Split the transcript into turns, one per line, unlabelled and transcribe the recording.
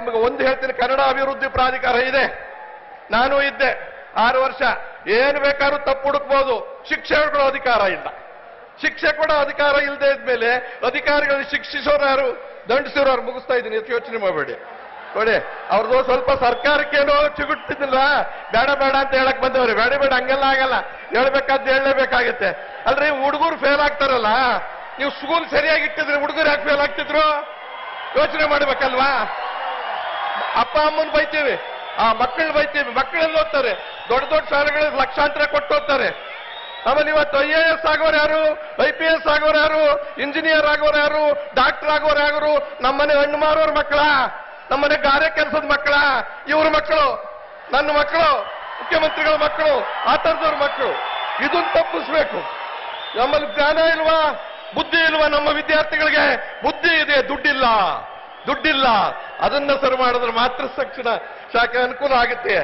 ನಿಮಗೆ ಒಂದು ಹೇಳ್ತೀನಿ, ಕನ್ನಡ ಅಭಿವೃದ್ಧಿ ಪ್ರಾಧಿಕಾರ ಇದೆ, ನಾನು ಇದ್ದೆ 6 ವರ್ಷ. ಏನು ಬೇಕಾದ್ರೂ ತಪ್ಪು ಹುಡುಕ್ಬೋದು, ಶಿಕ್ಷೆ ಕೊಡೋ ಅಧಿಕಾರ ಇಲ್ಲ. ಶಿಕ್ಷೆ ಕೊಡೋ ಅಧಿಕಾರ ಇಲ್ಲದೆ ಇದ್ಮೇಲೆ ಅಧಿಕಾರಿಗಳನ್ನು ಶಿಕ್ಷಿಸೋರು ಯಾರು, ದಂಡಿಸೋರು ಯಾರು? ಮುಗಿಸ್ತಾ ಇದ್ದೀನಿ, ಯೋಚನೆ ಮಾಡಬೇಡಿ. ನೋಡಿ, ಅವ್ರದ್ದು ಸ್ವಲ್ಪ ಸರ್ಕಾರಕ್ಕೇನೋ ಚಿಗುಟ್ಟಿದ್ದಿಲ್ಲ, ಬೇಡ ಬೇಡ ಅಂತ ಹೇಳಕ್ ಬಂದವ್ರಿ. ಬೇಡ ಬೇಡ ಹಂಗೆಲ್ಲ ಆಗಲ್ಲ, ಹೇಳ್ಬೇಕಾದ್ ಹೇಳಲೇಬೇಕಾಗತ್ತೆ. ಅಲ್ರಿ, ಹುಡುಗರು ಫೇಲ್ ಆಗ್ತಾರಲ್ಲ, ನೀವು ಸ್ಕೂಲ್ ಸರಿಯಾಗಿ ಇಟ್ಟಿದ್ರೆ ಹುಡುಗರು ಯಾಕೆ ಫೇಲ್ ಆಗ್ತಿದ್ರು? ಯೋಚನೆ ಮಾಡ್ಬೇಕಲ್ವಾ? ಅಪ್ಪ ಅಮ್ಮನ ಬೈತೀವಿ, ಆ ಮಕ್ಕಳನ್ನ ಬೈತೀವಿ, ಮಕ್ಕಳೆಲ್ಲ ಓದ್ತಾರೆ, ದೊಡ್ಡ ದೊಡ್ಡ ಶಾಲೆಗಳಿಗೆ ಲಕ್ಷಾಂತರ ಕೊಟ್ಟು ಹೋಗ್ತಾರೆ. ಆಮೇಲೆ ಇವತ್ತು IAS ಆಗೋರು ಯಾರು, IPS ಆಗೋರು ಯಾರು, ಇಂಜಿನಿಯರ್ ಆಗೋರು ಯಾರು, ಡಾಕ್ಟರ್ ಆಗೋರು ಯಾರು? ನಮ್ಮನೆ ಹಣ್ಣು ಮಾರೋರ್ ಮಕ್ಕಳ, ನಮ್ಮನೆ ಗಾರೆ ಕೆಲಸದ ಮಕ್ಕಳ, ಇವ್ರ ಮಕ್ಕಳು, ನನ್ನ ಮಕ್ಕಳು, ಮುಖ್ಯಮಂತ್ರಿಗಳ ಮಕ್ಕಳು, ಆ ಥರದವ್ರ ಮಕ್ಕಳು. ಇದನ್ನ ತಪ್ಪಿಸ್ಬೇಕು. ನಮ್ಮಲ್ಲಿ ಜ್ಞಾನ ಇಲ್ವಾ, ಬುದ್ಧಿ ಇಲ್ವಾ? ನಮ್ಮ ವಿದ್ಯಾರ್ಥಿಗಳಿಗೆ ಬುದ್ಧಿ ಇದೆ, ದುಡ್ಡಿಲ್ಲ. ಅದನ್ನ ಸರಿ ಮಾಡಿದ್ರೆ ಮಾತ್ರ ಶಿಕ್ಷಣ ಶಾಖೆ ಅನುಕೂಲ ಆಗುತ್ತೆ.